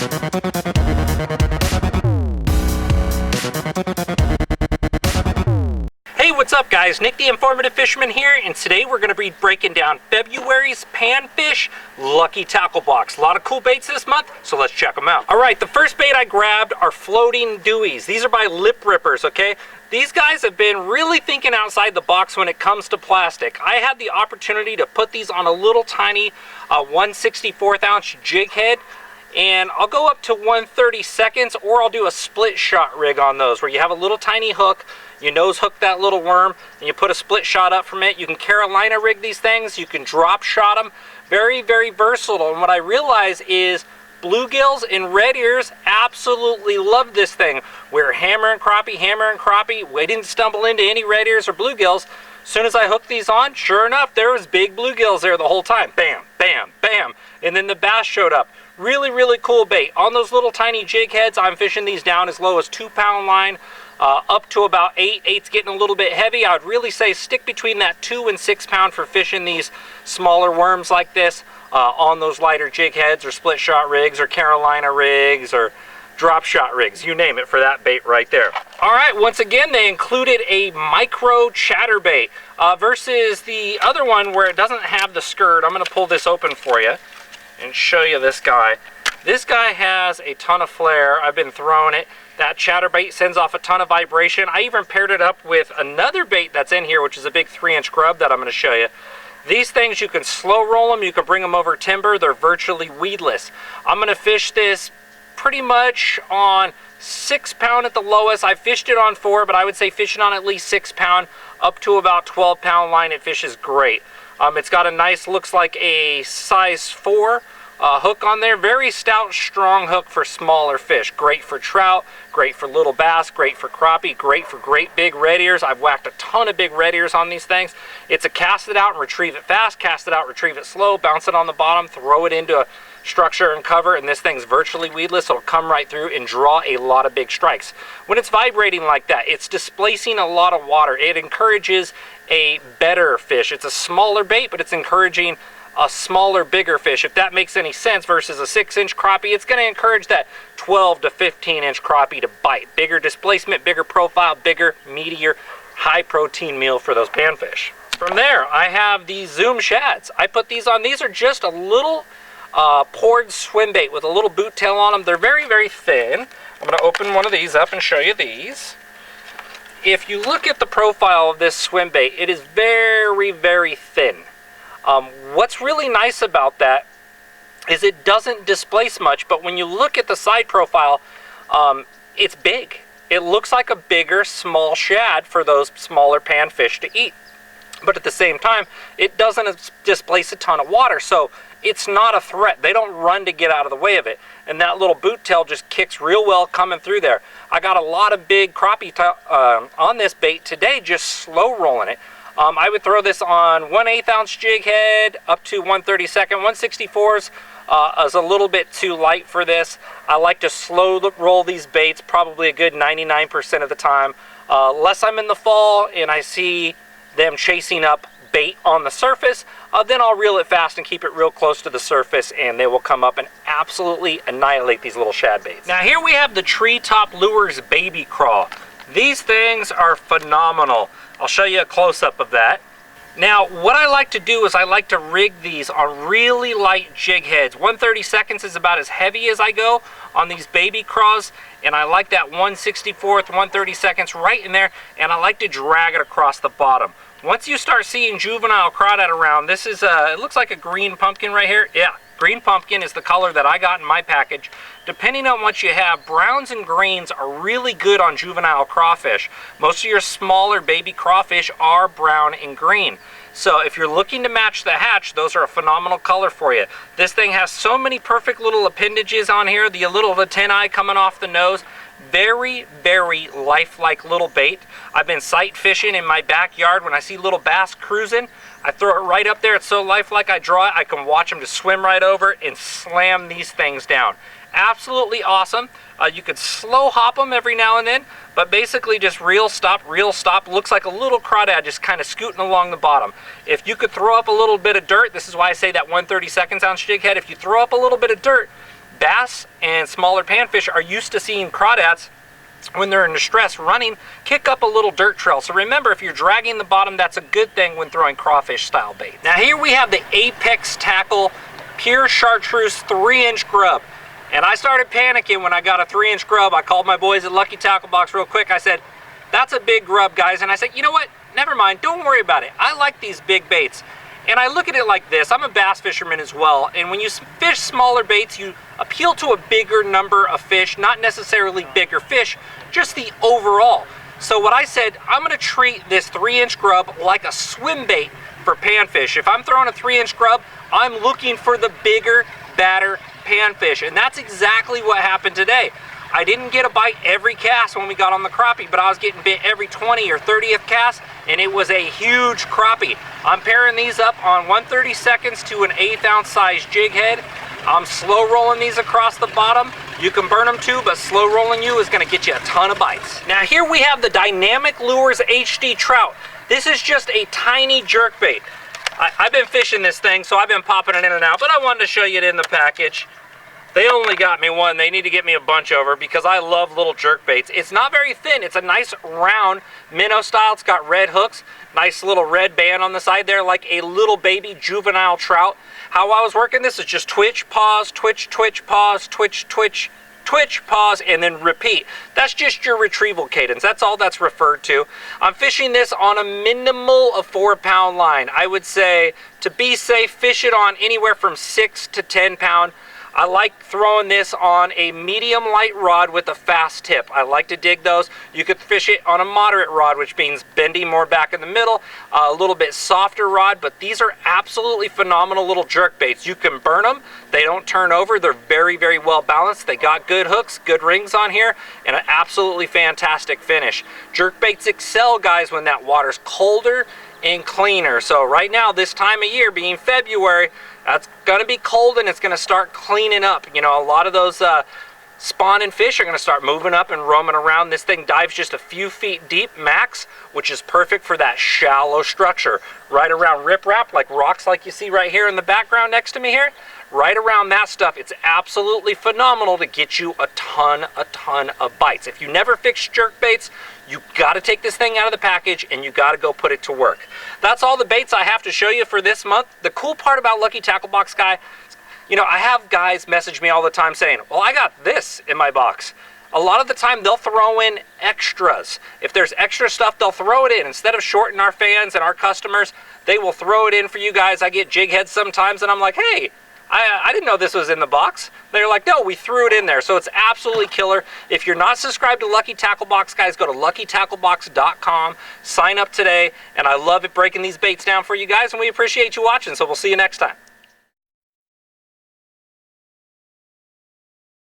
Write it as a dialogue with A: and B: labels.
A: Hey, what's up guys? Nick the Informative Fisherman here, and today we're going to be breaking down February's Panfish Lucky Tackle Box. A lot of cool baits this month, so let's check them out. Alright, the first bait I grabbed are floating Dooies. These are by Ripperz, okay? These guys have been really thinking outside the box when it comes to plastic. I had the opportunity to put these on a little tiny 1/64 ounce jig head, and I'll go up to 1/32, or I'll do a split shot rig on those, where you have a little tiny hook, you nose hook that little worm, and you put a split shot up from it. You can Carolina rig these things, you can drop shot them. Very, very versatile. And what I realize is bluegills and red ears absolutely love this thing. We're hammering crappie. We didn't stumble into any red ears or bluegills. As soon as I hooked these on, sure enough, there was big bluegills there the whole time. Bam, bam, bam. And then the bass showed up. Really, really cool bait. On those little tiny jig heads, I'm fishing these down as low as 2-pound line, up to about 8. 8's getting a little bit heavy. I would really say stick between that 2 and 6 pound for fishing these smaller worms like this on those lighter jig heads or split shot rigs or Carolina rigs or drop shot rigs, you name it, for that bait right there. All right, once again, they included a micro chatterbait versus the other one where it doesn't have the skirt. I'm going to pull this open for you and show you this guy. This guy has a ton of flare. I've been throwing it. That chatterbait sends off a ton of vibration. I even paired it up with another bait that's in here, which is a big 3-inch grub that I'm going to show you. These things, you can slow roll them, you can bring them over timber. They're virtually weedless. I'm going to fish this pretty much on 6 pound at the lowest. I fished it on 4, but I would say fishing on at least 6 pound up to about 12-pound line. It fishes great. It's got a nice, looks like a size 4 hook on there. Very stout, strong hook for smaller fish. Great for trout, great for little bass, great for crappie, great for great big red ears. I've whacked a ton of big red ears on these things. It's a cast it out and retrieve it fast, cast it out, retrieve it slow, bounce it on the bottom, throw it into a structure and cover, and this thing's virtually weedless. It'll come right through and draw a lot of big strikes. When it's vibrating like that, it's displacing a lot of water. It encourages a better fish. It's a smaller bait, but it's encouraging a smaller, bigger fish, if that makes any sense, versus a 6-inch crappie. It's going to encourage that 12 to 15-inch crappie to bite. Bigger displacement, bigger profile, bigger, meatier, high protein meal for those panfish. From there, I have these Zoom Shads. I put these on. These are just a little poured swim bait with a little boot tail on them. They're very, very thin. I'm going to open one of these up and show you these. If you look at the profile of this swim bait, it is very, very thin. What's really nice about that is it doesn't displace much, but when you look at the side profile, it's big. It looks like a bigger, small shad for those smaller panfish to eat. But at the same time, it doesn't displace a ton of water, so it's not a threat. They don't run to get out of the way of it. And that little boot tail just kicks real well coming through there. I got a lot of big crappie on this bait today, just slow rolling it. I would throw this on 1/8 ounce jig head up to 1/32. 1/64s is a little bit too light for this. I like to slow roll these baits probably a good 99% of the time. Unless I'm in the fall and I see them chasing up bait on the surface, then I'll reel it fast and keep it real close to the surface, and they will come up and absolutely annihilate these little shad baits. Now here we have the Treetop Lures BabyCraws. These things are phenomenal. I'll show you a close-up of that. Now, what I like to do is I like to rig these on really light jig heads. 1/32 is about as heavy as I go on these BabyCraws, and I like that 1/64, 1/32 right in there, and I like to drag it across the bottom. Once you start seeing juvenile crawdad around, this is it looks like a green pumpkin right here. Yeah, green pumpkin is the color that I got in my package. Depending on what you have, browns and greens are really good on juvenile crawfish. Most of your smaller baby crawfish are brown and green. So if you're looking to match the hatch, those are a phenomenal color for you. This thing has so many perfect little appendages on here. The little antennae coming off the nose. Very, very lifelike little bait. I've been sight fishing in my backyard. When I see little bass cruising, I throw it right up there. It's so lifelike, I draw it. I can watch them just swim right over and slam these things down. Absolutely awesome. You could slow hop them every now and then, but basically just reel, stop, looks like a little crawdad just kind of scooting along the bottom. If you could throw up a little bit of dirt, this is why I say that 1/32 ounce jig head, if you throw up a little bit of dirt, bass and smaller panfish are used to seeing crawdads when they're in distress running, kick up a little dirt trail. So remember, if you're dragging the bottom, that's a good thing when throwing crawfish style bait. Now here we have the Apex Tackle Pure Chartreuse 3-inch grub. And I started panicking when I got a 3-inch grub. I called my boys at Lucky Tackle Box real quick. I said, that's a big grub, guys. And I said, you know what? Never mind, don't worry about it. I like these big baits. And I look at it like this. I'm a bass fisherman as well. And when you fish smaller baits, you appeal to a bigger number of fish, not necessarily bigger fish, just the overall. So what I said, I'm gonna treat this 3-inch grub like a swim bait for panfish. If I'm throwing a 3-inch grub, I'm looking for the bigger, badder panfish. And that's exactly what happened today. I didn't get a bite every cast when we got on the crappie, but I was getting bit every 20 or 30th cast, and it was a huge crappie. I'm pairing these up on 1/32 to an 1/8 ounce size jig head. I'm slow rolling these across the bottom. You can burn them too, but slow rolling you is gonna get you a ton of bites. Now here we have the Dynamic Lures HD Trout. This is just a tiny jerk bait. I've been fishing this thing, so I've been popping it in and out, but I wanted to show you it in the package. They only got me one. They need to get me a bunch over because I love little jerk baits. It's not very thin. It's a nice round minnow style. It's got red hooks, nice little red band on the side there, like a little baby juvenile trout. How I was working this is just twitch, pause, twitch, twitch, pause, twitch, twitch, twitch, pause, and then repeat. That's just your retrieval cadence. That's all that's referred to. I'm fishing this on a minimal of 4-pound line. I would say, to be safe, fish it on anywhere from 6 to 10 pound. I like throwing this on a medium light rod with a fast tip. I like to dig those. You could fish it on a moderate rod, which means bendy more back in the middle, a little bit softer rod, but these are absolutely phenomenal little jerk baits. You can burn them. They don't turn over. They're very, very well balanced. They got good hooks, good rings on here, and an absolutely fantastic finish. Jerk baits excel, guys, when that water's colder and cleaner. So right now, this time of year, being February, that's gonna be cold and it's gonna start cleaning up. You know, a lot of those spawning fish are gonna start moving up and roaming around. This thing dives just a few feet deep max, which is perfect for that shallow structure. Right around riprap, like rocks like you see right here in the background next to me here. Right around that stuff, it's absolutely phenomenal to get you a ton of bites. If you never fixed jerk baits, you gotta take this thing out of the package and you gotta go put it to work. That's all the baits I have to show you for this month. The cool part about Lucky Tackle Box, guy, you know, I have guys message me all the time saying, well, I got this in my box. A lot of the time they'll throw in extras. If there's extra stuff, they'll throw it in. Instead of shorting our fans and our customers, they will throw it in for you guys. I get jig heads sometimes and I'm like, hey, I didn't know this was in the box. They're like, no, we threw it in there. So it's absolutely killer. If you're not subscribed to Lucky Tackle Box, guys, go to luckytacklebox.com, sign up today, and I love it breaking these baits down for you guys, and we appreciate you watching, so we'll see you next time.